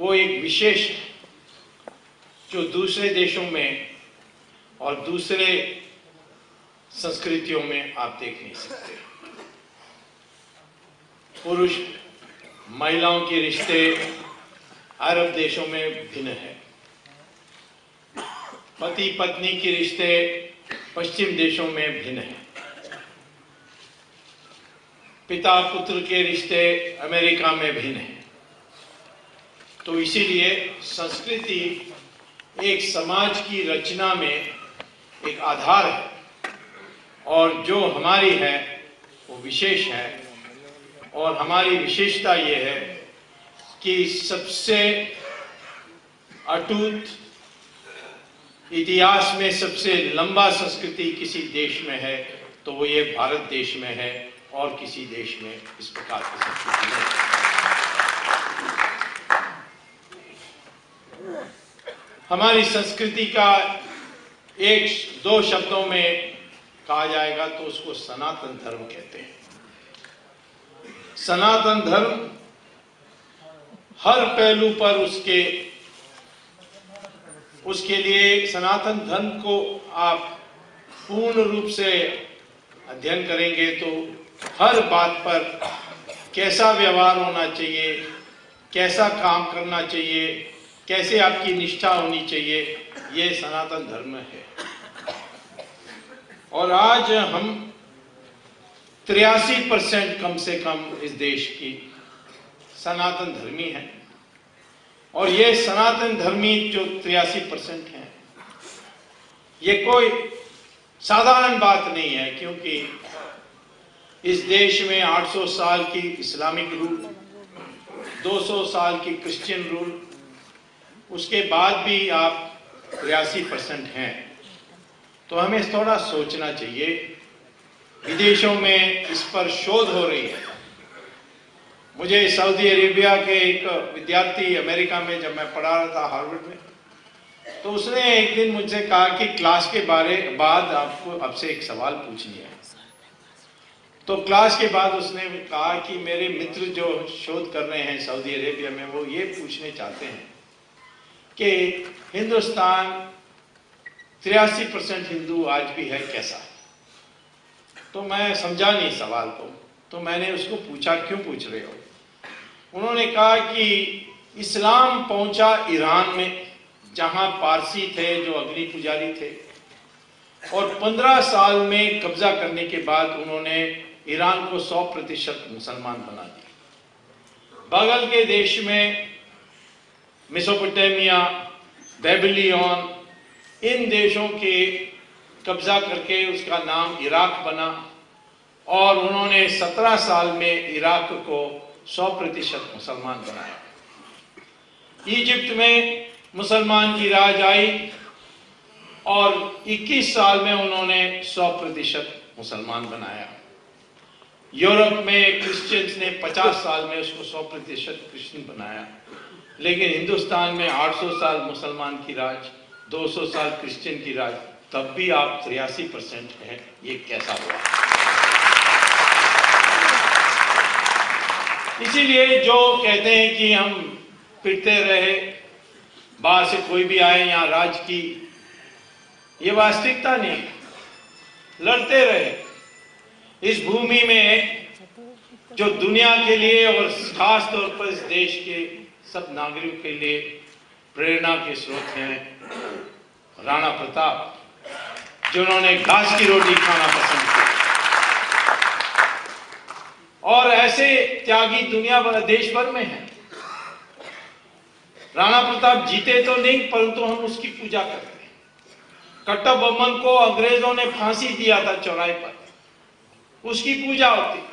वो एक विशेष जो दूसरे देशों में और दूसरे संस्कृतियों में आप देख नहीं सकते। पुरुष महिलाओं के रिश्ते अरब देशों में भिन्न है। पति पत्नी के रिश्ते पश्चिम देशों में भिन्न है। पिता पुत्र के रिश्ते अमेरिका में भिन्न है। तो इसीलिए संस्कृति एक समाज की रचना में एक आधार है, और जो हमारी है वो विशेष है। और हमारी विशेषता ये है कि सबसे अटूट, इतिहास में सबसे लंबा संस्कृति किसी देश में है तो वो ये भारत देश में है, और किसी देश में इस प्रकार की संस्कृति नहीं। हमारी संस्कृति का एक दो शब्दों में कहा जाएगा तो उसको सनातन धर्म कहते हैं। सनातन धर्म हर पहलू पर उसके लिए सनातन धर्म को आप पूर्ण रूप से अध्ययन करेंगे तो हर बात पर कैसा व्यवहार होना चाहिए, कैसा काम करना चाहिए, कैसे आपकी निष्ठा होनी चाहिए, ये सनातन धर्म है। और आज हम 83% कम से कम इस देश की सनातन धर्मी हैं। और ये सनातन धर्मी जो 83% हैं, ये कोई साधारण बात नहीं है, क्योंकि इस देश में 800 साल की इस्लामिक रूल, 200 साल की क्रिश्चियन रूल, उसके बाद भी आप 83% हैं। तो हमें थोड़ा सोचना चाहिए। विदेशों में इस पर शोध हो रही है। मुझे सऊदी अरेबिया के एक विद्यार्थी अमेरिका में, जब मैं पढ़ा रहा था हार्वर्ड में, तो उसने एक दिन मुझसे कहा कि क्लास के बाद आपको आपसे एक सवाल पूछनी है। तो क्लास के बाद उसने कहा कि मेरे मित्र जो शोध कर रहे हैं सऊदी अरेबिया में, वो ये पूछने चाहते हैं कि हिंदुस्तान 83% हिंदू आज भी है, कैसा है? तो मैं समझा नहीं सवाल को, तो मैंने उसको पूछा क्यों पूछ रहे हो? उन्होंने कहा कि इस्लाम पहुंचा ईरान में, जहां पारसी थे जो अग्नि पुजारी थे, और 15 साल में कब्जा करने के बाद उन्होंने ईरान को 100% मुसलमान बना दिया। बगल के देश में मेसोपोटामिया, बेबीलोन, इन देशों के कब्जा करके उसका नाम इराक बना, और उन्होंने 17 साल में इराक को 100% मुसलमान बनाया। इजिप्ट में मुसलमान की राज आई और 21 साल में उन्होंने 100% मुसलमान बनाया। यूरोप में क्रिश्चियंस ने 50 साल में उसको 100% क्रिश्चियन बनाया। लेकिन हिंदुस्तान में 800 साल मुसलमान की राज, 200 साल क्रिश्चियन की राज, तब भी आप 83% हैं। ये कैसा हुआ? इसीलिए जो कहते हैं कि हम फिरते रहे, बाहर से कोई भी आए यहाँ राज की, ये वास्तविकता नहीं। लड़ते रहे। इस भूमि में जो दुनिया के लिए और खास तौर पर इस देश के सब नागरिकों के लिए प्रेरणा के स्रोत हैं राणा प्रताप, जिन्होंने घास की रोटी खाना पसंद किया। और ऐसे त्यागी दुनिया भर, देश भर में हैं। राणा प्रताप जीते तो नहीं, परंतु हम उसकी पूजा करते हैं। कट्टा बोम्मन को अंग्रेजों ने फांसी दिया था चौराहे पर, उसकी पूजा होती है।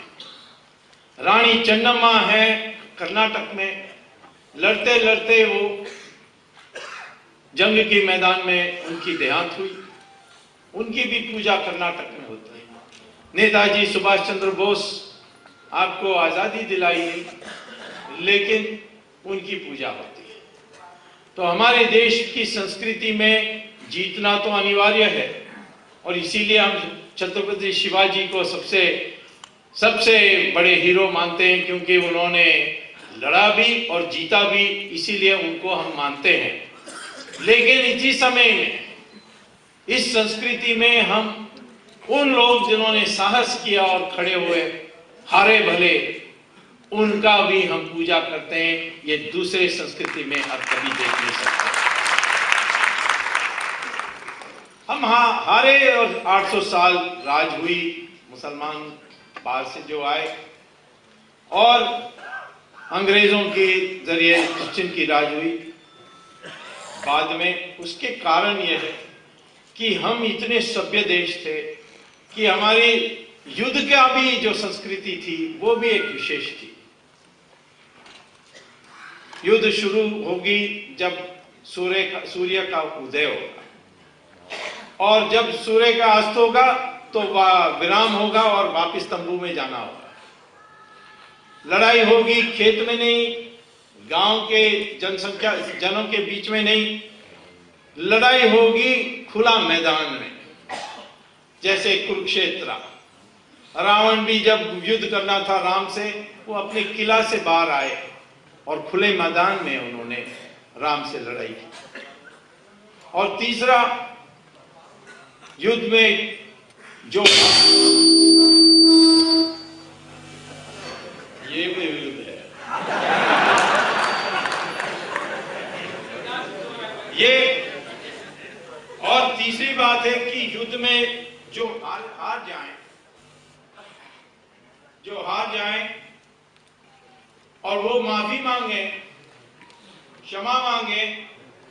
रानी चन्नम्मा है कर्नाटक में, लड़ते लड़ते वो जंग के मैदान में उनकी देहांत हुई, उनकी भी पूजा कर्नाटक में होती है। नेताजी सुभाष चंद्र बोस आपको आजादी दिलाई नहीं, लेकिन उनकी पूजा होती है। तो हमारे देश की संस्कृति में जीतना तो अनिवार्य है, और इसीलिए हम छत्रपति शिवाजी को सबसे बड़े हीरो मानते हैं, क्योंकि उन्होंने लड़ा भी और जीता भी, इसीलिए उनको हम मानते हैं। लेकिन इसी समय में इस संस्कृति में हम उन लोग जिन्होंने साहस किया और खड़े हुए, हारे भले, उनका भी हम पूजा करते हैं। ये दूसरे संस्कृति में आप कभी देख नहीं सकते। हम हारे और 800 साल राज हुई, मुसलमान बाहर से जो आए और अंग्रेजों के जरिए क्रिश्चियन की राज हुई बाद में। उसके कारण यह है कि हम इतने सभ्य देश थे कि हमारी युद्ध का भी जो संस्कृति थी वो भी एक विशेष थी। युद्ध शुरू होगी जब सूर्य का उदय होगा और जब सूर्य का अस्त होगा तो विराम होगा और वापस तंबू में जाना होगा। लड़ाई होगी खेत में नहीं, गांव के जनों के बीच में नहीं, लड़ाई होगी खुला मैदान में, जैसे कुरुक्षेत्र। रावण भी जब युद्ध करना था राम से, वो अपने किला से बाहर आए और खुले मैदान में उन्होंने राम से लड़ाई की। और तीसरा, युद्ध में जो ये भी युद्ध है, ये। और तीसरी बात है कि युद्ध में जो हार जाएं और वो माफी मांगे, क्षमा मांगे,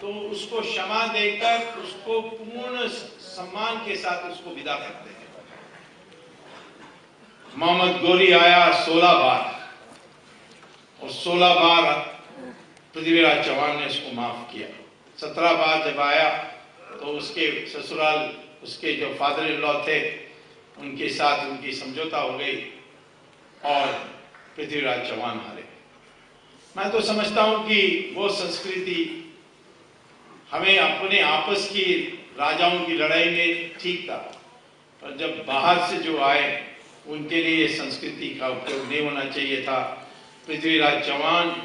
तो उसको क्षमा देकर उसको पूर्ण सम्मान के साथ उसको विदा करते हैं। मोहम्मद गोरी आया 16 बार और 16 बार पृथ्वीराज चौहान ने उसको माफ किया। 17 बार जब आया तो उसके ससुराल, उसके जो फादर इन लॉ थे, उनके साथ उनकी समझौता हो गई और पृथ्वीराज चौहान हारे। मैं तो समझता हूं कि वो संस्कृति हमें अपने आपस की राजाओं की लड़ाई में ठीक था, पर जब बाहर से जो आए उनके लिए ये संस्कृति का उपयोग नहीं होना चाहिए था। पृथ्वीराज चौहान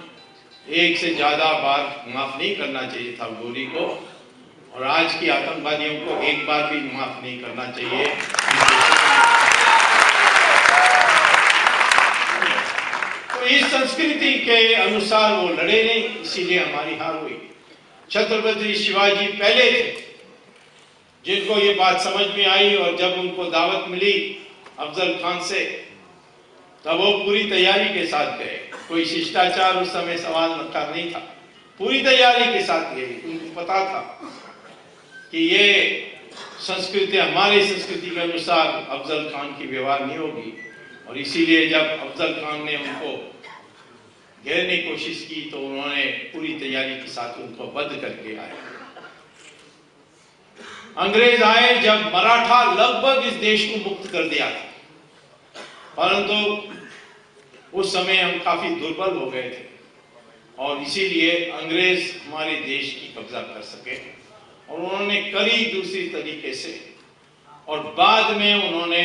एक से ज्यादा बार माफ नहीं करना चाहिए था गोरी को, और आज की आतंकवादियों को एक बार भी माफ नहीं करना चाहिए। तो इस संस्कृति के अनुसार वो लड़े नहीं, इसीलिए हमारी हार हुई। छत्रपति शिवाजी पहले थे जिनको ये बात समझ में आई, और जब उनको दावत मिली अफजल खान से, तब वो पूरी तैयारी के साथ गए। कोई शिष्टाचार उस समय सवाल रखा नहीं था, पूरी तैयारी के साथ गए। उनको पता था कि ये संस्कृति हमारी संस्कृति के अनुसार अफजल खान की व्यवहार नहीं होगी, और इसीलिए जब अफजल खान ने उनको घेरने की कोशिश की तो उन्होंने पूरी तैयारी के साथ उनको बंद करके आए। अंग्रेज आए जब मराठा लगभग इस देश को मुक्त कर दिया था, परंतु उस समय हम काफी दुर्बल हो गए थे और इसीलिए अंग्रेज हमारे देश की कब्जा कर सके, और उन्होंने करी दूसरी तरीके से, और बाद में उन्होंने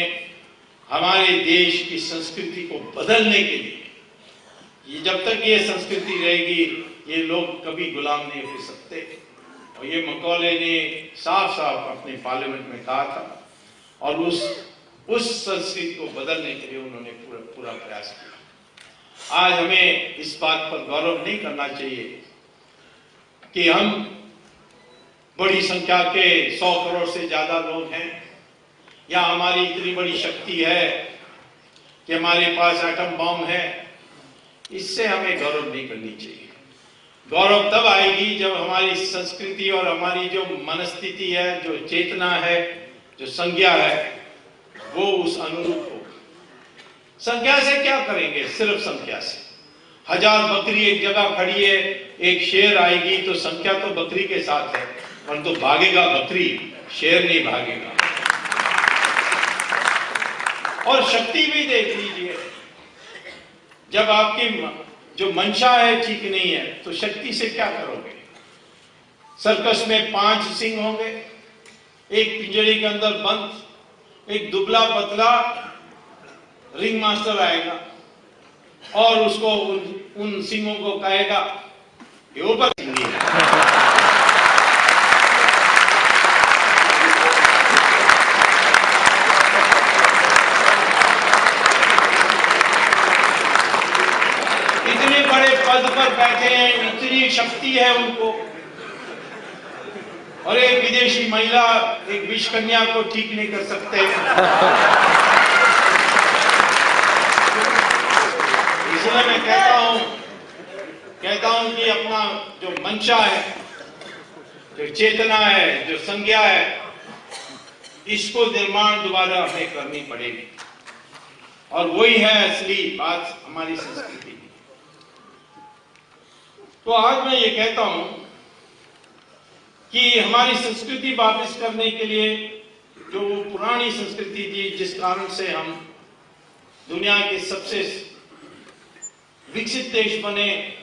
हमारे देश की संस्कृति को बदलने के लिए, ये जब तक ये संस्कृति रहेगी ये लोग कभी गुलाम नहीं हो सकते, और ये मकौले ने साफ साफ अपने पार्लियामेंट में कहा था, और उस संस्कृति को बदलने के लिए उन्होंने पूरा प्रयास किया। आज हमें इस बात पर गौरव नहीं करना चाहिए कि हम बड़ी संख्या के 100 करोड़ से ज्यादा लोग हैं, या हमारी इतनी बड़ी शक्ति है कि हमारे पास एटम बम है। इससे हमें गौरव नहीं करनी चाहिए। गौरव तब आएगी जब हमारी संस्कृति और हमारी जो मनस्थिति है, जो चेतना है, जो संज्ञा है, वो उस अनुरूप हो। संख्या से क्या करेंगे? सिर्फ संख्या से 1000 बकरी एक जगह खड़ी है, एक शेर आएगी तो संख्या तो बकरी के साथ है, परंतु तो भागेगा बकरी, शेर नहीं भागेगा। और शक्ति भी देख लीजिए, जब आपकी जो मंशा है ठीक नहीं है तो शक्ति से क्या करोगे? सर्कस में 5 सिंह होंगे, एक पिंजरे के अंदर बंद, एक दुबला पतला रिंग मास्टर आएगा और उसको उन सिंहों को कहेगा ये ऊपर सिंगी है। इतने बड़े पद पर बैठे हैं, इतनी शक्ति है उनको, और एक विदेशी महिला एक विष कन्या को ठीक नहीं कर सकते। इसलिए मैं कहता हूं कि अपना जो मंशा है, जो चेतना है, जो संज्ञा है, इसको निर्माण दोबारा हमें करनी पड़ेगी, और वही है असली बात हमारी संस्कृति की। तो आज मैं ये कहता हूं कि हमारी संस्कृति वापस करने के लिए जो पुरानी संस्कृति थी, जिस कारण से हम दुनिया के सबसे विकसित देश बने,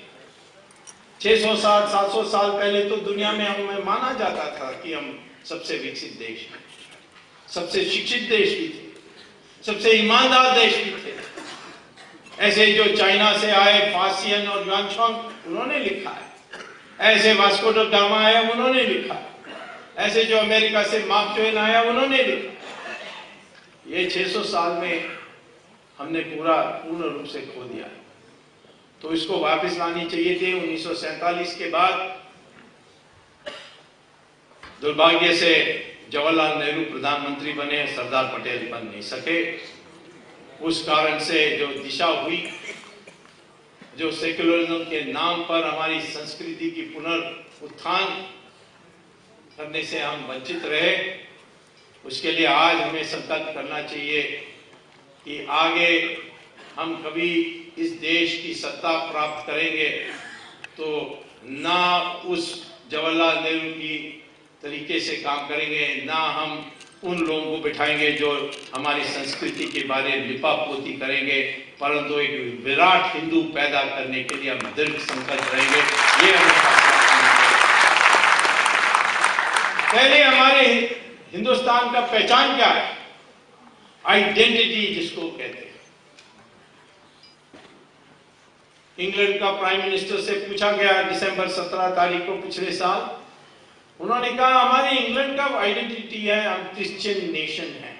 600-700 साल पहले तो दुनिया में हमें माना जाता था कि हम सबसे विकसित देश हैं, सबसे शिक्षित देश भी थे, सबसे ईमानदार देश भी थे। ऐसे जो चाइना से आए फासियन और युआनचांग उन्होंने लिखा है, ऐसे वास्को ड गामा आया उन्होंने लिखा, ऐसे जो अमेरिका से मार्क ट्वेन आया उन्होंने लिखा। ये 600 साल में हमने पूर्ण रूप से खो दिया, तो इसको वापस लानी चाहिए थी। 1947 के बाद दुर्भाग्य से जवाहरलाल नेहरू प्रधानमंत्री बने, सरदार पटेल बन नहीं सके। उस कारण से जो दिशा हुई, जो सेक्युलरिज्म के नाम पर हमारी संस्कृति की पुनरुत्थान करने से हम वंचित रहे, उसके लिए आज हमें संकल्प करना चाहिए कि आगे हम कभी इस देश की सत्ता प्राप्त करेंगे तो ना उस जवाहरलाल नेहरू की तरीके से काम करेंगे, ना हम उन लोगों को बिठाएंगे जो हमारी संस्कृति के बारे में लिपापोती करेंगे, परंतु एक विराट हिंदू पैदा करने के लिए हम दृढ़ संकल्प रहेंगे। ये हमें पहले हमारे हिंदुस्तान का पहचान क्या है? आइडेंटिटी जिसको कहते हैं। इंग्लैंड का प्राइम मिनिस्टर से पूछा गया दिसंबर 17 तारीख को पिछले साल, उन्होंने कहा हमारी इंग्लैंड का आइडेंटिटी है, हम क्रिश्चियन नेशन है।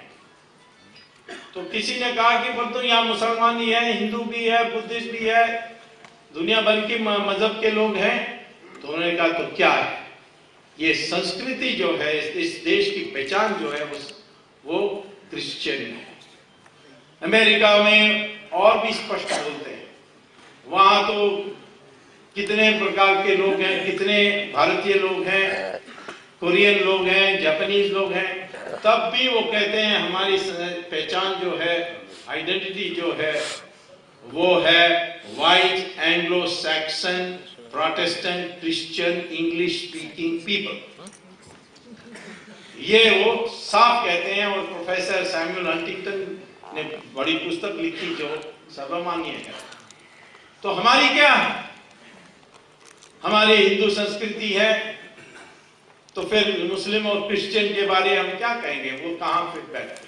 तो किसी ने कहा कि पर तो यहाँ मुसलमान ही है, हिंदू भी है, बुद्धिस्ट भी है, दुनिया भर के मजहब के लोग हैं। तो उन्होंने कहा तो क्या है, ये संस्कृति जो है, इस देश की पहचान जो है वो क्रिश्चियन है। अमेरिका में और भी स्पष्ट बोलते हैं, वहां तो कितने प्रकार के लोग हैं, कितने भारतीय लोग हैं, कोरियन लोग हैं, जापानीज लोग हैं, तब भी वो कहते हैं हमारी पहचान जो है, आइडेंटिटी जो है, वो है white Anglo Saxon Protestant Christian English speaking people. ये वो साफ कहते हैं। और प्रोफेसर सैमुअल हंटिंगटन ने बड़ी पुस्तक लिखी जो सर्वमान्य है। तो हमारी क्या है? हमारी हिंदू संस्कृति है, तो फिर मुस्लिम और क्रिश्चियन के बारे हम क्या कहेंगे? वो कहां फिट बैठते?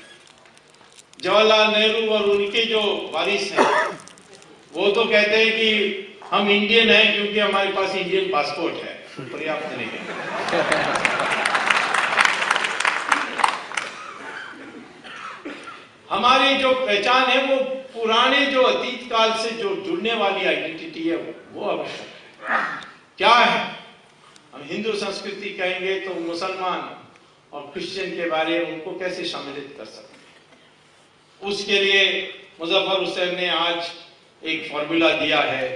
जवाहरलाल नेहरू और उनके जो वारिस हैं वो तो कहते हैं कि हम इंडियन हैं क्योंकि हमारे पास इंडियन पासपोर्ट है, पर्याप्त नहीं है। हमारी जो पहचान है वो पुराने जो अतीत काल से जो जुड़ने वाली आइडेंटिटी है वो आवश्यक है। क्या है? हम हिंदू संस्कृति कहेंगे तो मुसलमान और क्रिश्चियन के बारे में उनको कैसे सम्मिलित कर सकते हैं? उसके लिए मुजफ्फर हुसैन ने आज एक फॉर्मूला दिया है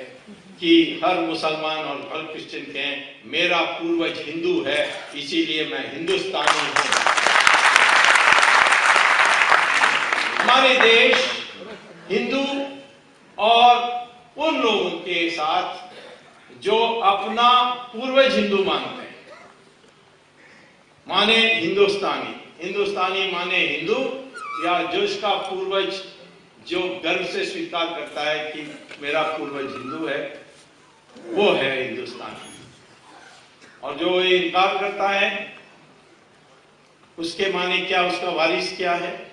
कि हर मुसलमान और हर क्रिश्चियन कहें मेरा पूर्वज हिंदू है, इसीलिए मैं हिंदुस्तानी हूं। हमारे देश हिंदू और उन लोगों के साथ जो अपना पूर्वज हिंदू मानते हैं, माने हिंदुस्तानी, हिंदुस्तानी माने हिंदू, या जो इसका पूर्वज जो गर्व से स्वीकार करता है कि मेरा पूर्वज हिंदू है, वो है हिंदुस्तानी। और जो ये इनकार करता है उसके माने क्या, उसका वारिस क्या है?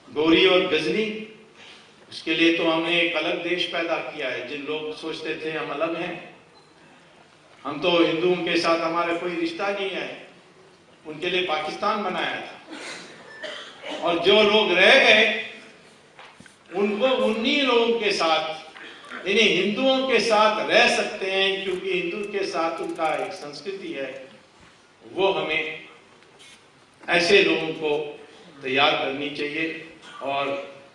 गौरी और गजनी, उसके लिए तो हमने एक अलग देश पैदा किया है। जिन लोग सोचते थे हम अलग हैं, हम तो हिंदुओं के साथ हमारा कोई रिश्ता नहीं है, उनके लिए पाकिस्तान बनाया था। और जो लोग रह गए उनको उन्हीं लोगों के साथ, यानी हिंदुओं के साथ रह सकते हैं, क्योंकि हिंदू के साथ उनका एक संस्कृति है। वो हमें ऐसे लोगों को तैयार करनी चाहिए। और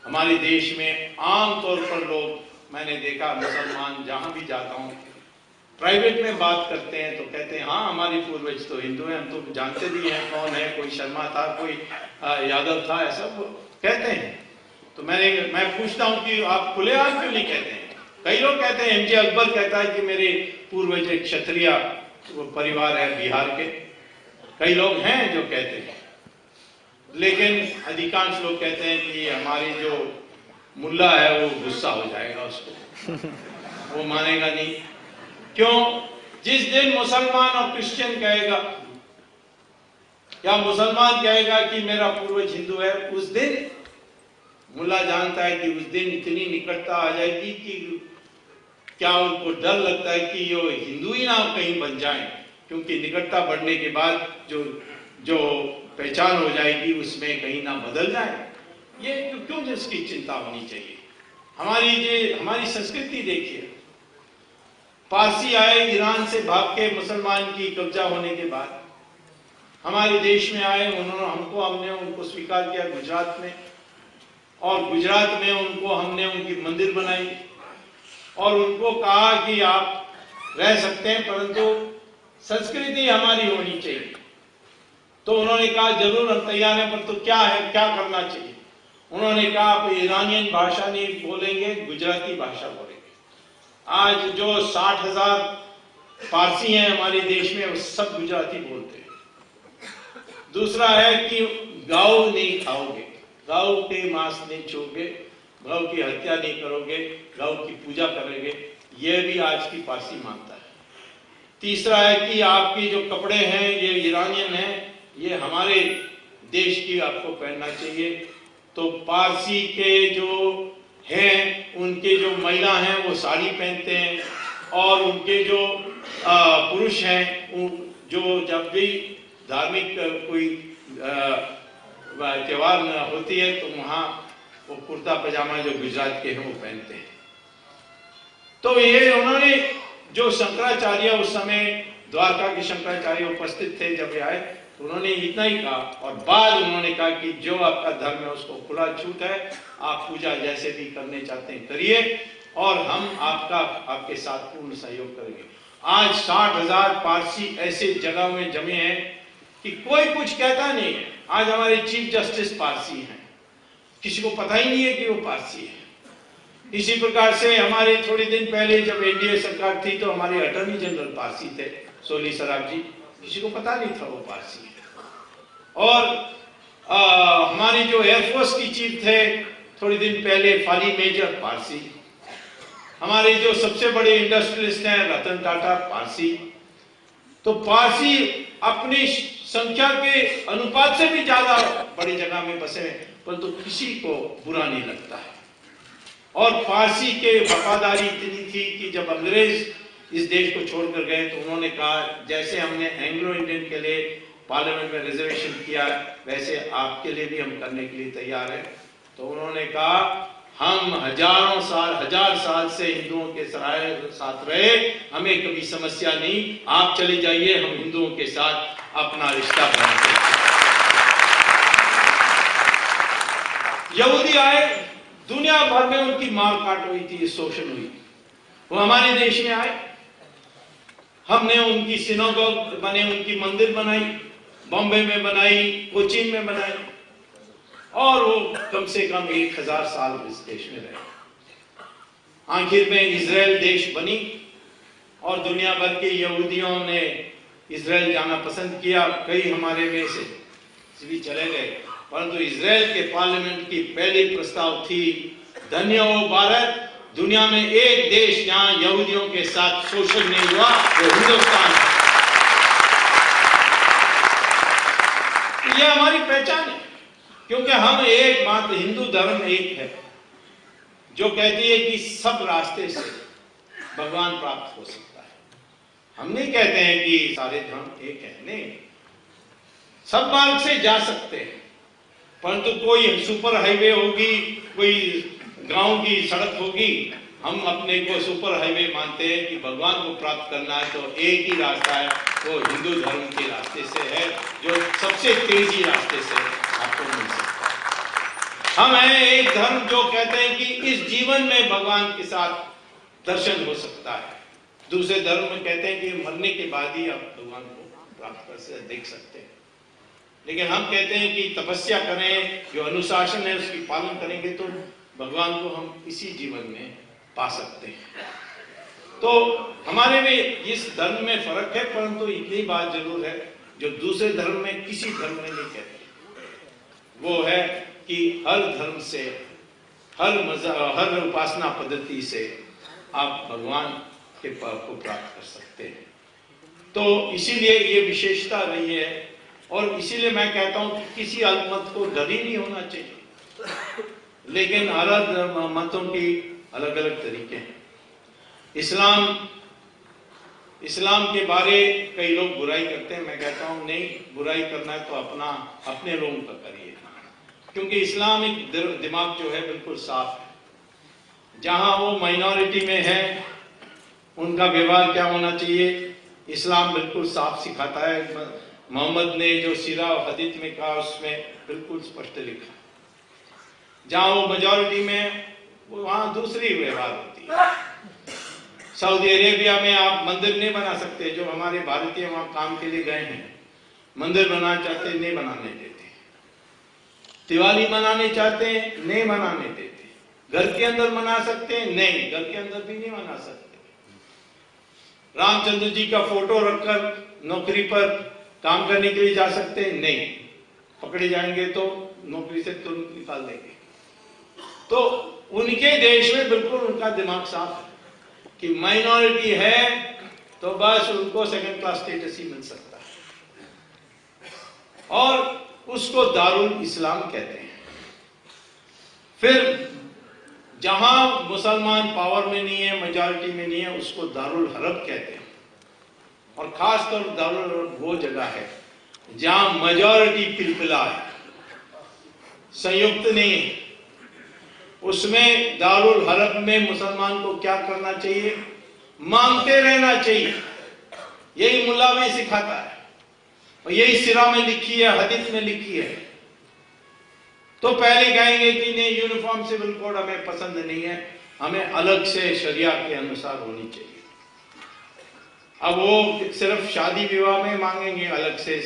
हमारे देश में आम तौर पर लोग, मैंने देखा मुसलमान जहां भी जाता हूं, प्राइवेट में बात करते हैं तो कहते हैं हाँ हमारी पूर्वज तो हिंदू हैं, हम तो जानते भी हैं कौन है, कोई शर्मा था, कोई यादव था, ऐसा कहते हैं। तो मैं पूछता हूं कि आप खुलेआम क्यों नहीं कहते हैं? कई लोग कहते हैं, एमजे अकबर कहता है कि मेरे पूर्वज एक क्षत्रिय परिवार है बिहार के, कई लोग हैं जो कहते हैं, लेकिन अधिकांश लोग कहते हैं कि हमारी जो मुल्ला है वो गुस्सा हो जाएगा, उसको वो मानेगा नहीं। क्यों? जिस दिन मुसलमान और क्रिश्चियन कहेगा या मुसलमान कहेगा कि मेरा पूर्वज हिंदू है, उस दिन मुल्ला जानता है कि उस दिन इतनी निकटता आ जाएगी कि क्या उनको डर लगता है कि ये हिंदू ही ना कहीं बन जाए, क्योंकि निकटता बढ़ने के बाद जो पहचान हो जाएगी उसमें कहीं ना बदल जाए। ये क्यों जिसकी चिंता होनी चाहिए? हमारी संस्कृति देखिए, पारसी आए ईरान से भाग के, मुसलमान की कब्जा होने के बाद हमारे देश में आए, हमने उनको स्वीकार किया गुजरात में, और गुजरात में हमने उनकी मंदिर बनाई और उनको कहा कि आप रह सकते हैं परंतु संस्कृति हमारी होनी चाहिए। तो उन्होंने कहा जरूर हम तैयार हैं, पर तो क्या है, क्या करना चाहिए? उन्होंने कहा आप ईरानियन भाषा नहीं बोलेंगे, गुजराती भाषा बोलेंगे। आज जो 60,000 पारसी हैं हमारे देश में, वो सब गुजराती बोलते हैं। दूसरा है कि गौ नहीं खाओगे, गौ के मांस नहीं छूओगे, गौ की हत्या नहीं करोगे, गौ की पूजा करोगे, ये भी आज की पारसी मानता है। तीसरा है कि आपकी जो कपड़े हैं ये ईरानियन हैं, ये हमारे देश की आपको पहनना चाहिए। तो पारसी के जो हैं, उनके जो महिला हैं वो साड़ी पहनते हैं, और उनके जो पुरुष हैं जो जब भी धार्मिक कोई त्योहार होती है तो वहाँ वो कुर्ता पजामा जो गुजरात के हैं वो पहनते हैं। तो ये उन्होंने जो शंकराचार्य उस समय द्वारका के शंकराचार्य उपस्थित थे जब ये आए, तो उन्होंने इतना ही कहा, और बाद उन्होंने कहा कि जो आपका धर्म है उसको खुला छूट है, आप पूजा जैसे भी करने चाहते हैं करिए, और हम आपके साथ पूर्ण सहयोग करेंगे। आज 60,000 पारसी ऐसे जगह में जमे हैं कि कोई कुछ कहता नहीं है। आज हमारे चीफ जस्टिस पारसी हैं, किसी को पता ही नहीं है कि वो पारसी है। इसी प्रकार से हमारे थोड़े दिन पहले जब एनडीए सरकार थी तो हमारे अटॉर्नी जनरल पारसी थे, सोली सराफ जी, किसी को पता नहीं था वो पारसी है। और हमारी जो एयरफोर्स की चीफ थे थोड़े दिन पहले, फाली मेजर पारसी। हमारे जो सबसे बड़े इंडस्ट्रियलिस्ट हैं रतन टाटा पारसी। तो पारसी अपनी संख्या के अनुपात से भी ज्यादा बड़ी जगह में बसे हैं, परंतु किसी को बुरा नहीं लगता है। और पारसी के वफादारी इतनी थी कि जब अंग्रेज इस देश को छोड़कर गए तो उन्होंने कहा जैसे हमने एंग्लो इंडियन के लिए पार्लियामेंट में रिजर्वेशन किया वैसे आपके लिए भी हम करने के लिए तैयार हैं। तो उन्होंने कहा हम हजार साल से हिंदुओं के साथ रहे, हमें कभी समस्या नहीं, आप चले जाइए, हम हिंदुओं के साथ अपना रिश्ता बनाते हैं। यहूदी आए, दुनिया भर में उनकी मार काट हुई थी, शोषण हुई, वो हमारे देश में आए, हमने उनकी सिनोगोग बने, उनकी मंदिर बनाई, बॉम्बे में बनाई, कोचीन में बनाई, और वो कम से कम 1000 साल इस देश में रहे। आखिर में इजराइल देश बनी और दुनिया भर के यहूदियों ने इजराइल जाना पसंद किया, कई हमारे में से भी चले गए, परंतु इजराइल के पार्लियामेंट की पहली प्रस्ताव थी, धन्य हो भारत, दुनिया में एक देश जहां यहूदियों के साथ शोषण नहीं हुआ वो हिंदुस्तान है। यह हमारी पहचान है, क्योंकि हम एक मात्र, हिंदू धर्म एक है, जो कहती है कि सब रास्ते से भगवान प्राप्त हो सकता है। हम नहीं कहते हैं कि सारे धर्म एक है, नहीं, सब मार्ग से जा सकते हैं, परंतु कोई सुपर हाईवे होगी, कोई गांव की सड़क होगी, हम अपने को सुपर हाईवे मानते हैं कि भगवान को प्राप्त करना है तो एक ही रास्ता है, वो हिंदू धर्म के रास्ते से है, जो सबसे तेजी रास्ते से आपको मिल सकता है। हम हैं एक धर्म जो कहते हैं कि इस जीवन में भगवान के साथ दर्शन हो सकता है। दूसरे धर्म में कहते हैं कि मरने के बाद ही आप भगवान को प्राप्त कर देख सकते हैं, लेकिन हम कहते हैं कि तपस्या करें, जो अनुशासन है उसकी पालन करेंगे तो भगवान को हम इसी जीवन में पा सकते हैं। तो हमारे में इस धर्म में फर्क है, परंतु इतनी बात जरूर है जो दूसरे धर्म में किसी धर्म में नहीं कहते, वो है कि हर धर्म से, हर उपासना पद्धति से आप भगवान के को प्राप्त कर सकते हैं। तो इसीलिए ये विशेषता रही है, और इसीलिए मैं कहता हूं कि किसी अल्पमत को डर ही नहीं होना चाहिए, लेकिन अलग मतों की अलग अलग तरीके हैं। इस्लाम के बारे कई लोग बुराई करते हैं, मैं कहता हूं नहीं, बुराई करना है तो अपने लोगों का करिए, क्योंकि इस्लामिक दिमाग जो है बिल्कुल साफ है। जहां वो माइनॉरिटी में है उनका व्यवहार क्या होना चाहिए, इस्लाम बिल्कुल साफ सिखाता है। मोहम्मद ने जो सीरा और हदीस में कहा उसमें बिल्कुल स्पष्ट लिखा। जहां वो मेजॉरिटी में, वहां दूसरी व्यवहार होती है। सऊदी अरेबिया में आप मंदिर नहीं बना सकते, जो हमारे भारतीय वहां काम के लिए गए हैं, मंदिर बनाना चाहते नहीं बनाने देते, दिवाली मनाने चाहते हैं नहीं मनाने देते, घर के अंदर मना सकते हैं नहीं, घर के अंदर भी नहीं मना सकते। रामचंद्र जी का फोटो रखकर नौकरी पर काम करने के लिए जा सकते हैं नहीं, पकड़े जाएंगे तो नौकरी से तुरंत निकाल देंगे। तो उनके देश में बिल्कुल उनका दिमाग साफ है कि माइनॉरिटी है तो बस उनको सेकंड क्लास स्टेटस ही मिल सकता है, और उसको दारुल इस्लाम कहते हैं। फिर जहां मुसलमान पावर में नहीं है, मेजॉरिटी में नहीं है, उसको दारुल हरब कहते हैं। और खास तौर पर दारुल हरब वो जगह है जहां मेजॉरिटी पिलपिला है, संयुक्त नहीं है। उसमें दारुल हरब में मुसलमान को क्या करना चाहिए, मांगते रहना चाहिए। यही मुल्ला में सिखाता है, और यही सिरा में लिखी है, हदीस में लिखी है। तो पहले कहेंगे कि नहीं, यूनिफॉर्म सिविल कोड हमें पसंद नहीं है, हमें अलग से शरिया के अनुसार होनी चाहिए। अब वो सिर्फ शादी विवाह में मांगेंगे अलग से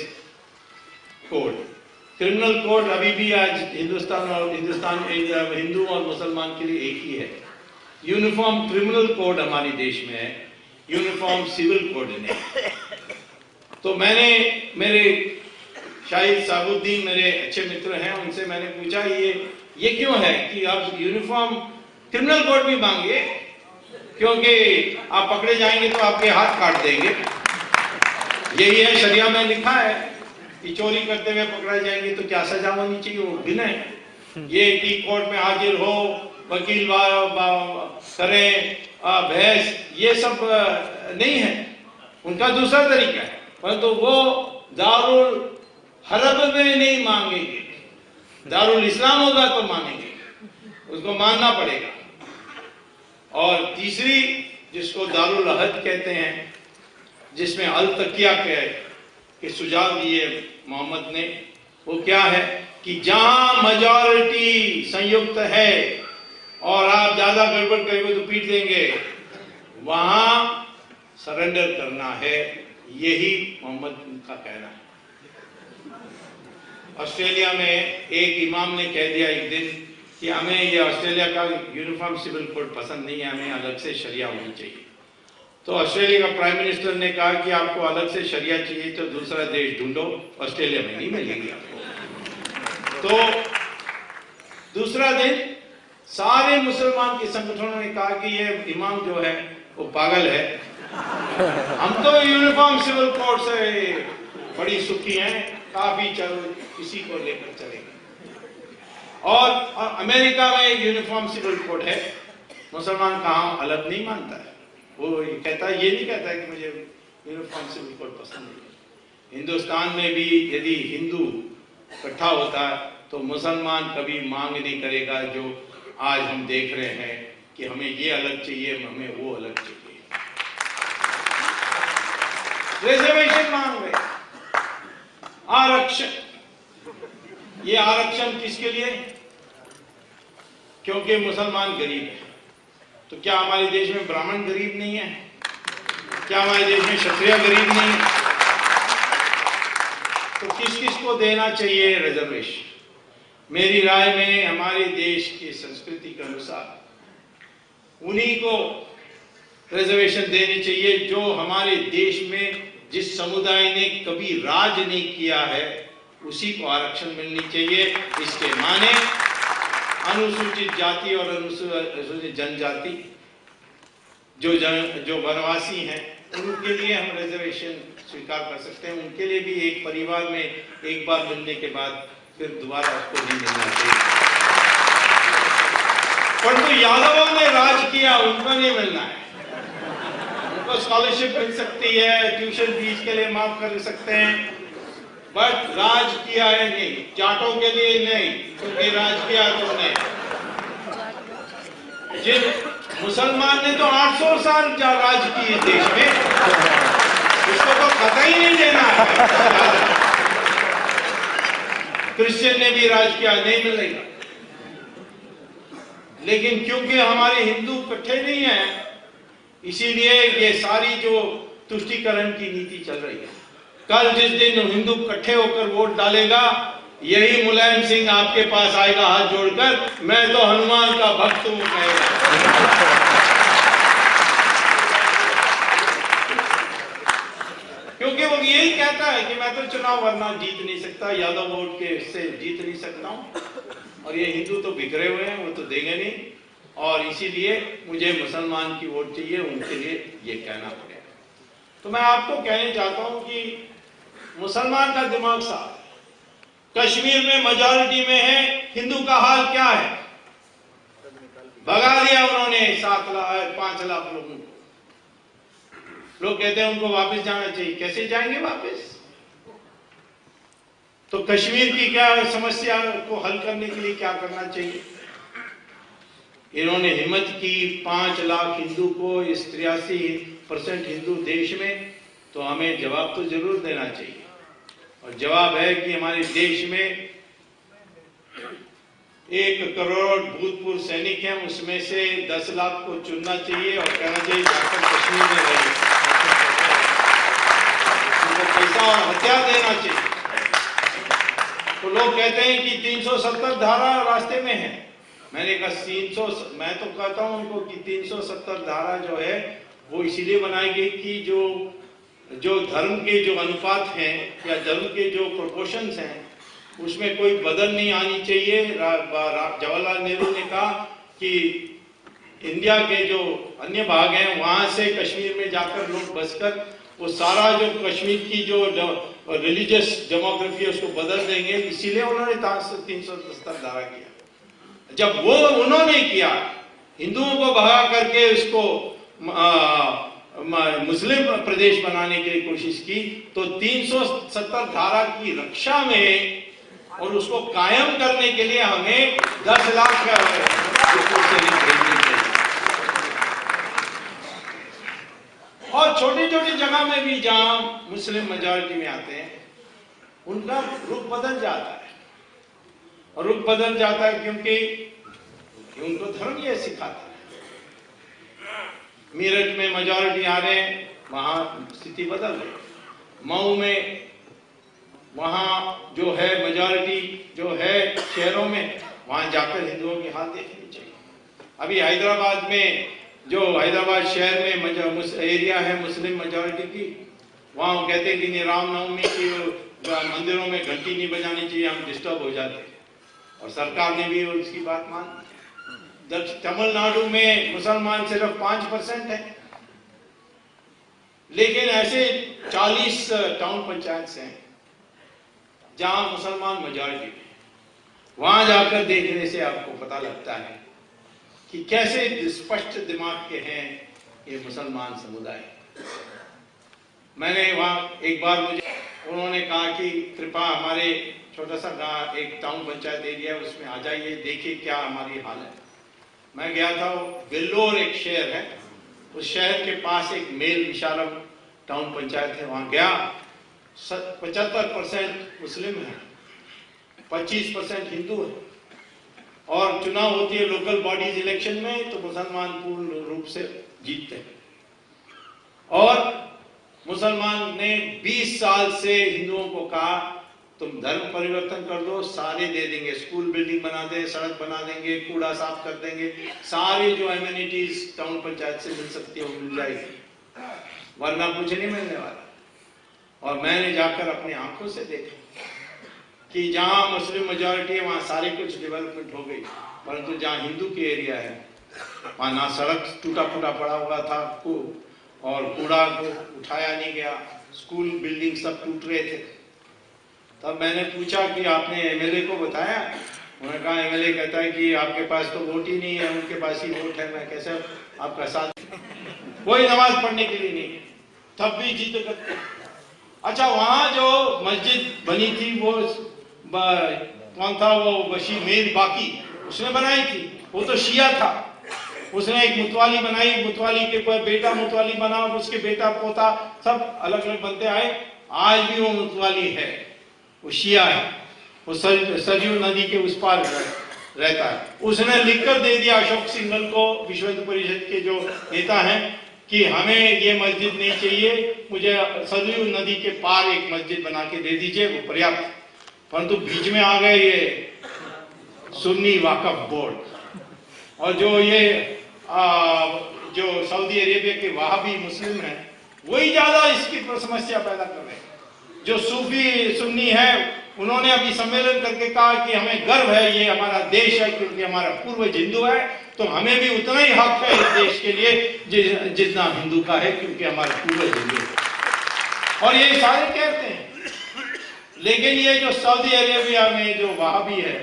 कोड। क्रिमिनल कोड अभी भी आज हिंदू और मुसलमान के लिए एक ही है। यूनिफॉर्म क्रिमिनल कोड हमारे देश में है, यूनिफॉर्म सिविल कोड नहीं। तो मेरे शाहिद साबुद्दीन मेरे अच्छे मित्र हैं, उनसे मैंने पूछा ये क्यों है कि आप यूनिफॉर्म क्रिमिनल कोड भी मांगे, क्योंकि आप पकड़े जाएंगे तो आपके हाथ काट देंगे। यही है, शरिया में लिखा है कि चोरी करते हुए पकड़ा जाएंगे तो क्या सजा होनी चाहिए, वो गिना है। ये कि कोर्ट में हाजिर हो, वकील करें, बहस, ये सब नहीं है, उनका दूसरा तरीका है। परंतु वो दारुल हरब में नहीं मांगेंगे, दारुल इस्लाम होगा तो मानेंगे, उसको मानना पड़ेगा। और तीसरी, जिसको दारुल अहद कहते हैं, जिसमें अल तकिया के सुझाव दिए मोहम्मद ने, वो क्या है कि जहां मेजॉरिटी संयुक्त है और आप ज्यादा गड़बड़ करेंगे तो पीट देंगे, वहां सरेंडर करना है। यही मोहम्मद का कहना है। ऑस्ट्रेलिया में एक इमाम ने कह दिया एक दिन कि हमें ये ऑस्ट्रेलिया का यूनिफॉर्म सिविल कोड पसंद नहीं है, हमें अलग से शरिया होनी चाहिए। तो ऑस्ट्रेलिया का प्राइम मिनिस्टर ने कहा कि आपको अलग से शरिया चाहिए तो दूसरा देश ढूंढो, ऑस्ट्रेलिया में नहीं मिलेगी आपको। तो दूसरा दिन सारे मुसलमान के संगठनों ने कहा कि ये इमाम जो है वो पागल है, हम तो यूनिफॉर्म सिविल कोड से बड़ी सुखी हैं, काफी चलो इसी को लेकर चलेंगे। और अमेरिका में यूनिफॉर्म सिविल कोड है, मुसलमान कहाँ अलग नहीं मानता है, वो ये नहीं कहता है कि मुझे यूनिफॉर्म से बिल्कुल पसंद नहीं है। हिंदुस्तान में भी यदि हिंदू इकट्ठा होता है तो मुसलमान कभी मांग नहीं करेगा जो आज हम देख रहे हैं कि हमें ये अलग चाहिए, हमें वो अलग चाहिए। रिजर्वेशन मांग रहे, आरक्षण। ये आरक्षण किसके लिए? क्योंकि मुसलमान गरीब है। तो क्या हमारे देश में ब्राह्मण गरीब नहीं है? क्या हमारे देश में क्षत्रिय गरीब नहीं है? तो किस किस को देना चाहिए रिजर्वेशन? मेरी राय में हमारे देश की संस्कृति के अनुसार उन्हीं को रिजर्वेशन देनी चाहिए जो हमारे देश में जिस समुदाय ने कभी राज नहीं किया है, उसी को आरक्षण मिलनी चाहिए। इसके माने अनुसूचित जाति और अनुसूचित जनजाति जो वनवासी हैं, उनके लिए हम रिजर्वेशन स्वीकार कर सकते हैं। उनके लिए भी एक परिवार में एक बार मिलने के बाद फिर दोबारा उसको नहीं मिलना चाहिए। परंतु यादवों ने राज किया, उनको नहीं मिलना है। उनको स्कॉलरशिप मिल सकती है, ट्यूशन फीस के लिए माफ कर सकते हैं, बट राज किया है नहीं। जाटों के लिए नहीं, क्योंकि राज किया तो नहीं। जिन मुसलमान ने तो 800 साल राज की इस देश में, उसको तो कतई नहीं देना है। क्रिश्चियन ने भी राज किया, नहीं मिलेगा। लेकिन क्योंकि हमारे हिंदू इकट्ठे नहीं है, इसीलिए ये सारी जो तुष्टीकरण की नीति चल रही है। कल जिस दिन हिंदू इकट्ठे होकर वोट डालेगा, यही मुलायम सिंह आपके पास आएगा हाथ जोड़कर, मैं तो हनुमान का भक्त हूं कहेगा। क्योंकि वो यही कहता है कि मैं तो चुनाव वरना जीत नहीं सकता, यादव वोट के से जीत नहीं सकता हूं, और ये हिंदू तो बिखरे हुए हैं, वो तो देंगे नहीं, और इसीलिए मुझे मुसलमान की वोट चाहिए। उनके लिए ये कहना पड़ेगा। तो मैं आपको कहना चाहता हूं कि मुसलमान का दिमाग साफ है। कश्मीर में मेजॉरिटी में है, हिंदू का हाल क्या है? भगा दिया उन्होंने 5 लाख लोगों को। लोग कहते हैं उनको वापस जाना चाहिए। कैसे जाएंगे वापस? तो कश्मीर की क्या समस्या को हल करने के लिए क्या करना चाहिए? इन्होंने हिम्मत की 5 लाख हिंदू को इस 83% हिंदू देश में, तो हमें जवाब तो जरूर देना चाहिए। और जवाब है कि हमारे देश में 1 करोड़ भूतपूर्व सैनिक हैं, उसमें से 10 लाख को चुनना चाहिए और कहना चाहिए जाकर कश्मीर में रहिए, उनको पैसा और हथियार देना चाहिए। तो लोग कहते हैं कि 370 धारा रास्ते में है। मैंने कहा 300, मैं तो कहता हूं उनको कि 370 धारा जो है वो इसीलिए बनाई गई कि जो धर्म के जो अनुपात हैं या धर्म के जो प्रोपोर्शंस हैं, उसमें कोई बदल नहीं आनी चाहिए। जवाहरलाल नेहरू ने कहा कि इंडिया के जो अन्य भाग हैं वहां से कश्मीर में जाकर लोग बसकर वो सारा जो कश्मीर की जो रिलीजियस डेमोग्राफी है उसको बदल देंगे। इसीलिए उन्होंने 370 धारा किया। जब वो उन्होंने किया, हिंदुओं को भगा करके उसको मुस्लिम प्रदेश बनाने की कोशिश की, तो 370 धारा की रक्षा में और उसको कायम करने के लिए हमें 10 लाख भेजने चाहिए। और छोटी छोटी जगह में भी जहां मुस्लिम मेजॉरिटी में आते हैं, उनका रुख बदल जाता है। और रुख बदल जाता है क्योंकि उनको धर्म ये सिखाता है। मेरठ में मेजॉरिटी आ रहे हैं, वहां स्थिति बदल रही। मऊ में वहां जो है मेजॉरिटी जो है शहरों में, वहां जाकर हिंदुओं की हाल देखनी चाहिए। अभी हैदराबाद में जो हैदराबाद शहर में एरिया है मुस्लिम मेजॉरिटी की, वहां कहते हैं कि रामनवमी की मंदिरों में घंटी नहीं बजानी चाहिए, हम डिस्टर्ब हो जाते हैं, और सरकार ने भी उसकी बात मान। तमिलनाडु में मुसलमान सिर्फ 5% है, लेकिन ऐसे 40 टाउन पंचायत हैं जहां मुसलमान मेजॉरिटी में। वहां जाकर देखने से आपको पता लगता है कि कैसे स्पष्ट दिमाग के हैं ये मुसलमान समुदाय। मैंने वहाँ एक बार उन्होंने कहा कि कृपा हमारे छोटा सा गाँव एक टाउन पंचायत एरिया है उसमें आ जाइए, देखिए क्या हमारी हाल है। मैं गया था, वेल्लोर एक शहर है, उस शहर के पास एक मेल विशालम टाउन पंचायत है, वहाँ गया 75% मुस्लिम है, 25% हिंदू है, और चुनाव होती है लोकल बॉडीज इलेक्शन में तो मुसलमान पूर्ण रूप से जीतते हैं। और मुसलमान ने 20 साल से हिंदुओं को कहा तुम धर्म परिवर्तन कर दो, सारे दे देंगे, स्कूल बिल्डिंग बना दे, सड़क बना देंगे, कूड़ा साफ कर देंगे, सारी जो एमिनिटीज टाउन पंचायत से मिल सकती है वो मिल जाएगी, वरना कुछ नहीं मिलने वाला। और मैंने जाकर अपनी आंखों से देखा कि जहां मुस्लिम मेजॉरिटी है वहां सारी कुछ डेवलपमेंट हो गई, परंतु जहां हिंदू की एरिया है वहां ना सड़क टूटा फूटा पड़ा हुआ था और कूड़ा को उठाया नहीं गया, स्कूल बिल्डिंग सब टूट रहे थे। तब मैंने पूछा कि आपने एमएलए को बताया? उन्होंने कहा एमएलए कहता है कि आपके पास तो वोट ही नहीं है, उनके पास ही वोट है, मैं कैसे आपका साथ, कोई नमाज पढ़ने के लिए नहीं, तब भी जीत करते। अच्छा, वहां जो मस्जिद बनी थी वो कौन था? वो बशीर मीर बाकी उसने बनाई थी, वो तो शिया था, उसने एक मुतवाली बनाई, मुतवाली के बेटा मुतवाली बना, उसके बेटा पोता सब अलग अलग बनते आए, आज भी वो मुतवाली है, वो शिया है, वो सरयू नदी के उस पार रहता है। उसने लिखकर दे दिया अशोक सिंघल को, विश्व हिंदू परिषद के जो नेता हैं, कि हमें ये मस्जिद नहीं चाहिए, मुझे सरयू नदी के पार एक मस्जिद बना के दे दीजिए, वो पर्याप्त। परंतु बीच में आ गए ये सुन्नी वाकफ बोर्ड, और जो ये जो सऊदी अरेबिया के वहाबी मुस्लिम हैं वही ज्यादा इसकी समस्या पैदा कर रहे हैं। जो सूफी सुन्नी है उन्होंने अभी सम्मेलन करके कहा कि हमें गर्व है, ये हमारा देश है क्योंकि हमारा पूर्वज हिंदू है, तो हमें भी उतना ही हक है इस देश के लिए जितना हिंदू का है क्योंकि हमारा पूर्वज हिंदू है। और ये सारे कहते हैं, लेकिन ये जो सऊदी अरेबिया में जो वहाबी है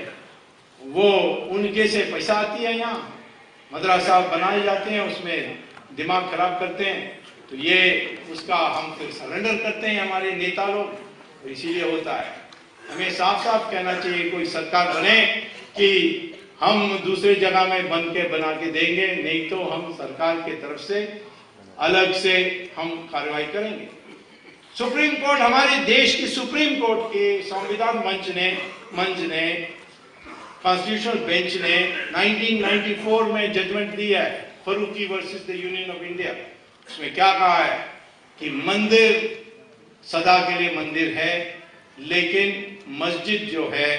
वो उनके से पैसा आती है, यहाँ मदरसा बनाए जाते हैं, उसमें दिमाग खराब करते हैं, तो ये उसका हम फिर सरेंडर करते हैं हमारे नेता लोग, तो इसीलिए होता है। हमें साफ साफ कहना चाहिए, कोई सरकार बने कि हम दूसरे जगह में बना के देंगे, नहीं तो हम सरकार के तरफ से अलग से हम कार्रवाई करेंगे। सुप्रीम कोर्ट, हमारे देश की सुप्रीम कोर्ट के संविधान मंच ने कॉन्स्टिट्यूशनल बेंच ने 1994 में जजमेंट दिया है, Farooqui versus the union of India. उसमें क्या कहा है कि मंदिर सदा के लिए मंदिर है, लेकिन मस्जिद जो है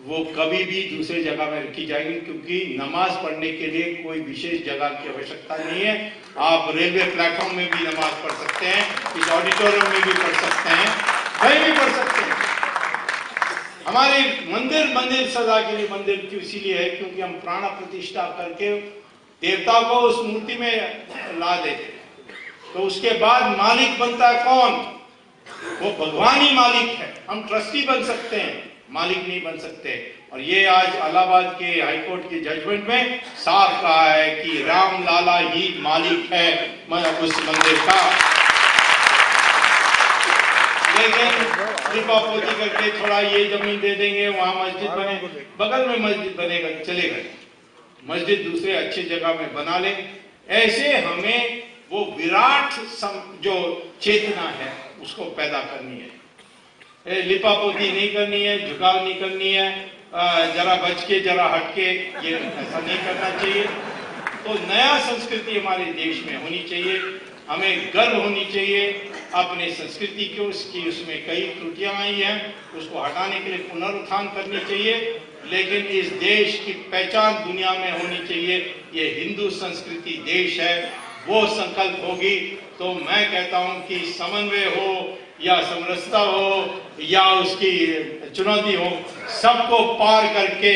वो कभी भी दूसरे जगह में रखी जाएगी, क्योंकि नमाज पढ़ने के लिए कोई विशेष जगह की आवश्यकता नहीं है। आप रेलवे प्लेटफॉर्म में भी नमाज पढ़ सकते हैं, इस ऑडिटोरियम में भी पढ़ सकते हैं, कहीं भी पढ़ सकते हैं। हमारे मंदिर सदा के लिए मंदिर क्यों? इसीलिए है क्योंकि हम प्राण प्रतिष्ठा करके देवता को उस मूर्ति में ला देते, तो उसके बाद मालिक बनता है कौन? वो भगवान ही मालिक है। हम ट्रस्टी बन सकते हैं, मालिक नहीं बन सकते। और ये आज इलाहाबाद के हाईकोर्ट के जजमेंट में साफ कहा है कि राम लाला ही मालिक है उस मंदिर का। लेकिन लिपापोती करके थोड़ा ये जमीन दे देंगे, वहां मस्जिद बने, बगल में मस्जिद बनेगा, चलेगा, मस्जिद दूसरे अच्छे जगह में बना ले। ऐसे हमें वो विराट जो चेतना है उसको पैदा करनी है, लिपापोती नहीं करनी है, झुकाव नहीं करनी है, जरा बच के जरा हट के, ये ऐसा नहीं करना चाहिए। तो नया संस्कृति हमारे देश में होनी चाहिए, हमें गर्व होनी चाहिए अपने संस्कृति की, उसमें कई त्रुटियां आई हैं, उसको हटाने के लिए पुनरुत्थान करनी चाहिए। लेकिन इस देश की पहचान दुनिया में होनी चाहिए, ये हिंदू संस्कृति देश है, वो संकल्प होगी तो मैं कहता हूं कि समन्वय हो या समरसता हो या उसकी चुनौती हो, सबको पार करके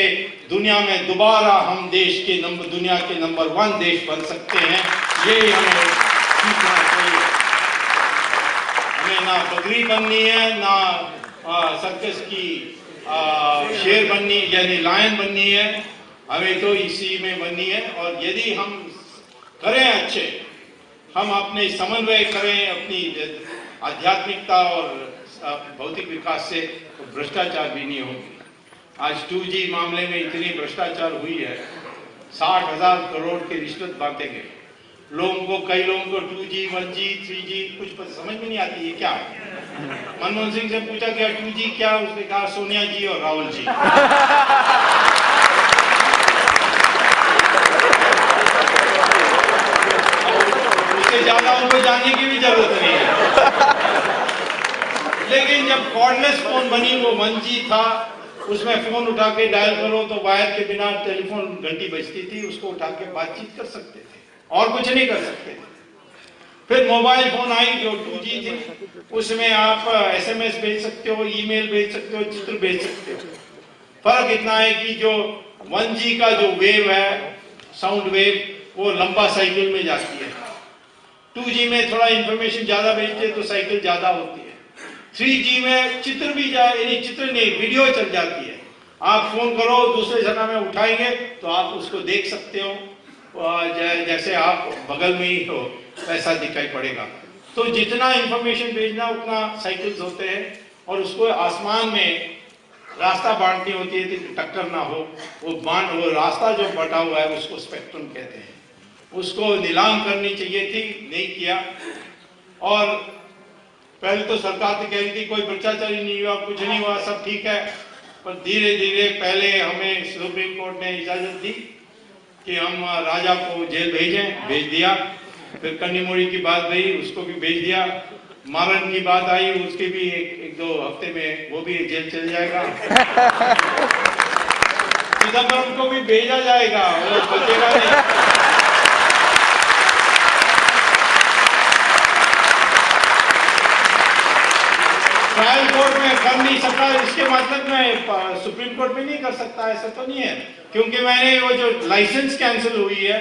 दुनिया में दोबारा हम दुनिया के नंबर 1 देश बन सकते हैं। ये हमें सीखना चाहिए। हमें ना बकरी बननी है, ना सर्कस की शेर बननी यानी लायन बननी है, हमें तो इसी में बननी है। और यदि हम करें अच्छे, हम अपने समन्वय करें अपनी आध्यात्मिकता और भौतिक विकास से, तो भ्रष्टाचार भी नहीं होगी। आज 2G मामले में इतनी भ्रष्टाचार हुई है, 60,000 करोड़ के रिश्वत बांटे गए लोगों को। कई लोगों को 2G 1G 3G कुछ समझ में नहीं आती है क्या है। मनमोहन सिंह से पूछा गया 2G क्या, उसने कहा सोनिया जी और राहुल जी। उससे ज्यादा उनको जानने की भी जरूरत नहीं है। लेकिन जब कॉर्डलेस फोन बनी, वो 1G था, उसमें फोन उठा के डायल करो तो वायर के बिना टेलीफोन घंटी बजती थी, उसको उठा के बातचीत कर सकते थे और कुछ नहीं कर सकते थे। फिर मोबाइल फोन आई जो 2G थी, उसमें आप SMS भेज सकते हो, ईमेल भेज सकते हो, चित्र भेज सकते हो। फर्क इतना है कि जो 1G का जो वेव है, साउंड वेव, वो लंबा साइकिल में जाती है। 2G में थोड़ा इंफॉर्मेशन ज्यादा भेजते हैं तो साइकिल ज्यादा होती है। 3G में चित्र भी जाए, चित्र नहीं, वीडियो चल जाती है। आप फोन करो, दूसरे जगह में उठाएंगे तो आप उसको देख सकते हो, जैसे आप बगल में ही हो वैसा दिखाई पड़ेगा। तो जितना इंफॉर्मेशन भेजना उतना साइकिल्स होते हैं, और उसको आसमान में रास्ता बांटनी होती है कि टक्कर ना हो। वो रास्ता जो बटा हुआ है उसको स्पेक्ट्रम कहते हैं। उसको नीलाम करनी चाहिए थी, नहीं किया। और पहले तो सरकार तो कह रही थी कोई भ्रष्टाचार ही नहीं हुआ, कुछ नहीं हुआ, सब ठीक है। पर धीरे धीरे पहले हमें सुप्रीम कोर्ट ने इजाजत दी कि हम राजा को जेल भेज दिया। फिर कन्नीमोड़ी की बात गई, उसको भी भेज दिया। मारन की बात आई, उसके भी एक दो हफ्ते में वो भी जेल चल जाएगा। चिदम्बरम को भी भेजा जाएगा, वो बचेगा नहीं। ट्रायल कोर्ट में कर नहीं सकता, इसके मतलब मैं सुप्रीम कोर्ट में नहीं कर सकता, ऐसा तो नहीं है। क्योंकि मैंने वो जो लाइसेंस कैंसिल हुई है,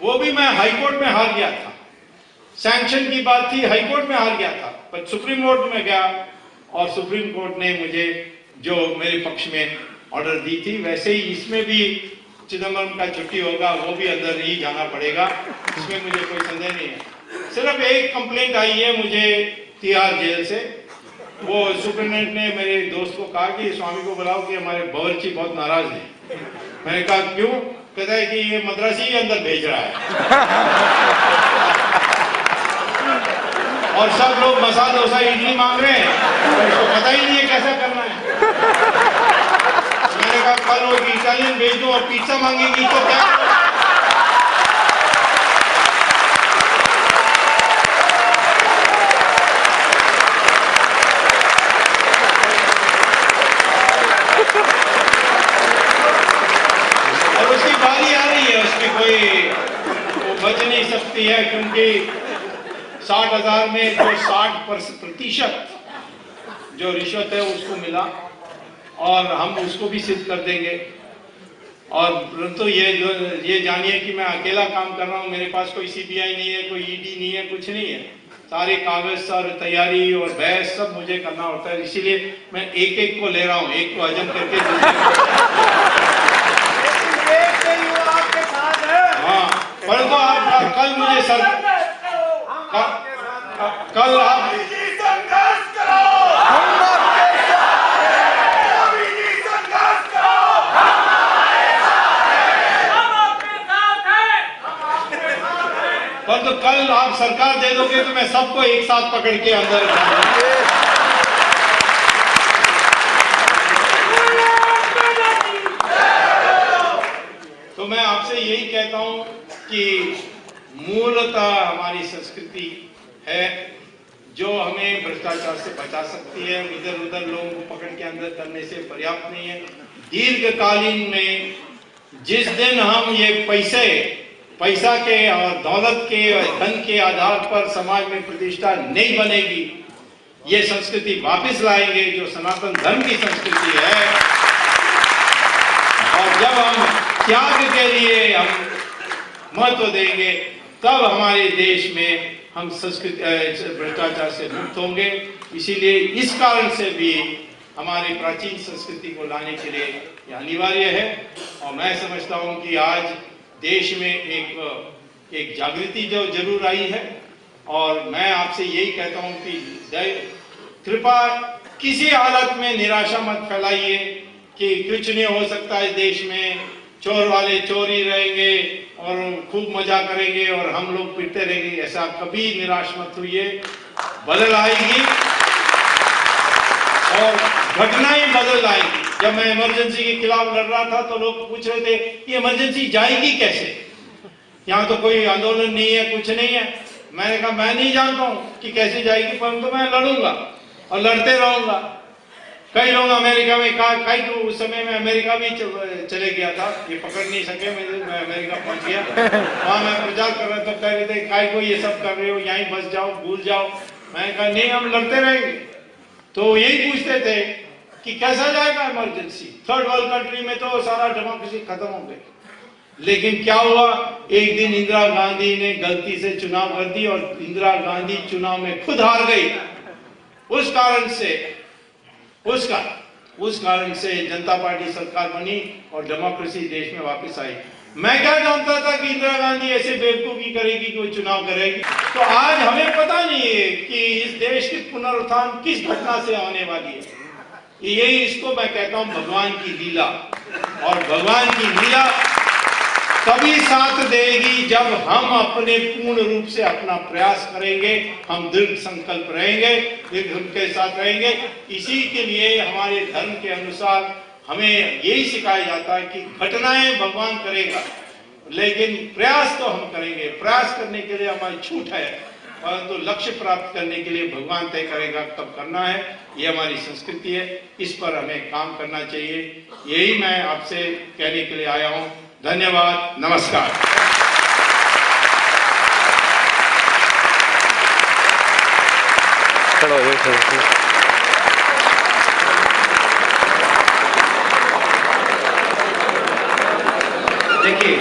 वो भी मैं हाई कोर्ट में हार गया था। सैंक्शन की बात थी, हाई कोर्ट में हार गया था, पर सुप्रीम कोर्ट में गया और सुप्रीम कोर्ट ने मुझे जो मेरे पक्ष में ऑर्डर दी थी, वैसे ही इसमें भी चिदम्बरम का छुट्टी होगा, वो भी अंदर ही जाना पड़ेगा, इसमें मुझे कोई संदेह नहीं है। सिर्फ एक कंप्लेंट आई है मुझे तिहाड़ जेल से। वो सुप्रिंटेंडेंट ने मेरे दोस्त को कहा कि स्वामी को बुलाओ कि हमारे बावर्ची बहुत नाराज हैं। मैंने कहा क्यों? कहता है कि ये मद्रासी ही अंदर भेज रहा है। और सब लोग मसाला डोसा इडली मांग रहे हैं, उसको पता ही नहीं है कैसा करना है। मैंने कहा कल वो इटालियन भेज दो और पिज्जा मांगेगी तो क्या? और उसकी बारी आ रही है, उसकी कोई वो बच नहीं सकती है, क्योंकि 60,000 में जो 60% जो रिश्वत है उसको मिला, और हम उसको भी सिद्ध कर देंगे। और परंतु ये जानिए कि मैं अकेला काम कर रहा हूँ, मेरे पास कोई CBI नहीं है, कोई ED नहीं है, कुछ नहीं है। सारे कागज और तैयारी और बहस सब मुझे करना होता है, इसीलिए मैं एक एक को ले रहा हूँ, एक को हजम करके हाँ। परंतु आप कल मुझे कल आप परंतु कल आप सरकार दे दोगे तो मैं सबको एक साथ पकड़ के अंदर तो मैं आपसे यही कहता हूं कि मूलतः हमारी संस्कृति है जो हमें भ्रष्टाचार से बचा सकती है। इधर उधर लोगों को पकड़ के अंदर करने से पर्याप्त नहीं है। दीर्घकालीन में जिस दिन हम ये पैसा के और दौलत के और धन के आधार पर समाज में प्रतिष्ठा नहीं बनेगी, ये संस्कृति वापस लाएंगे जो सनातन धर्म की संस्कृति है। और जब हम त्याग के लिए हम महत्व देंगे, तब हमारे देश में हम संस्कृति भ्रष्टाचार से मुक्त होंगे। इसीलिए इस कारण से भी हमारी प्राचीन संस्कृति को लाने के लिए ये अनिवार्य है। और मैं समझता हूँ कि आज देश में एक जागृति जो जरूर आई है। और मैं आपसे यही कहता हूँ कि कृपा किसी हालत में निराशा मत फैलाइए कि कुछ नहीं हो सकता इस देश में, चोर वाले चोर ही रहेंगे और खूब मजा करेंगे और हम लोग पिटते रहेंगे। ऐसा कभी निराश मत होइए, बदल आएगी और घटनाएं बदल आएगी। जब मैं इमरजेंसी के खिलाफ लड़ रहा था तो लोग पूछ रहे थे कि इमरजेंसी जाएगी कैसे, यहाँ तो कोई आंदोलन नहीं है, कुछ नहीं है। मैंने कहा मैं नहीं जानता हूँ कि कैसे जाएगी, परंतु मैं लड़ूंगा और लड़ते रहूंगा। कई लोग अमेरिका में कई तो उस समय में अमेरिका भी चले गया था, ये पकड़ नहीं सके, मैं अमेरिका पहुंच गया। वहां मैं प्रचार कर रहा था, कह रहे थे काय को ये सब कर रहे हो, यहीं बस जाओ, भूल जाओ। मैंने कहा नहीं, हम लड़ते रहेंगे। तो यही पूछते थे कि कैसा जाएगा इमरजेंसी, थर्ड वर्ल्ड कंट्री में तो सारा डेमोक्रेसी खत्म हो गई। लेकिन क्या हुआ, एक दिन इंदिरा गांधी ने गलती से चुनाव कर दी और इंदिरा गांधी चुनाव में खुद हार गई। उस कारण से जनता पार्टी सरकार बनी और डेमोक्रेसी देश में वापस आई। मैं क्या जानता था कि इंदिरा गांधी ऐसे बेवकूफी करेगी कि वो चुनाव करेगी। तो आज हमें पता नहीं है कि इस देश की पुनरुत्थान किस घटना से होने वाली है। यही इसको मैं कहता हूं भगवान की लीला। और भगवान की लीला तभी साथ देगी जब हम अपने पूर्ण रूप से अपना प्रयास करेंगे, हम दृढ़ संकल्प रहेंगे, दृढ़ के साथ रहेंगे। इसी के लिए हमारे धर्म के अनुसार हमें यही सिखाया जाता है कि घटनाएं भगवान करेगा, लेकिन प्रयास तो हम करेंगे। प्रयास करने के लिए हमारी छूट है, परंतु लक्ष्य प्राप्त करने के लिए भगवान तय करेगा कब करना है। ये हमारी संस्कृति है, इस पर हमें काम करना चाहिए। यही मैं आपसे कहने के लिए आया हूँ। धन्यवाद, नमस्कार। देखिए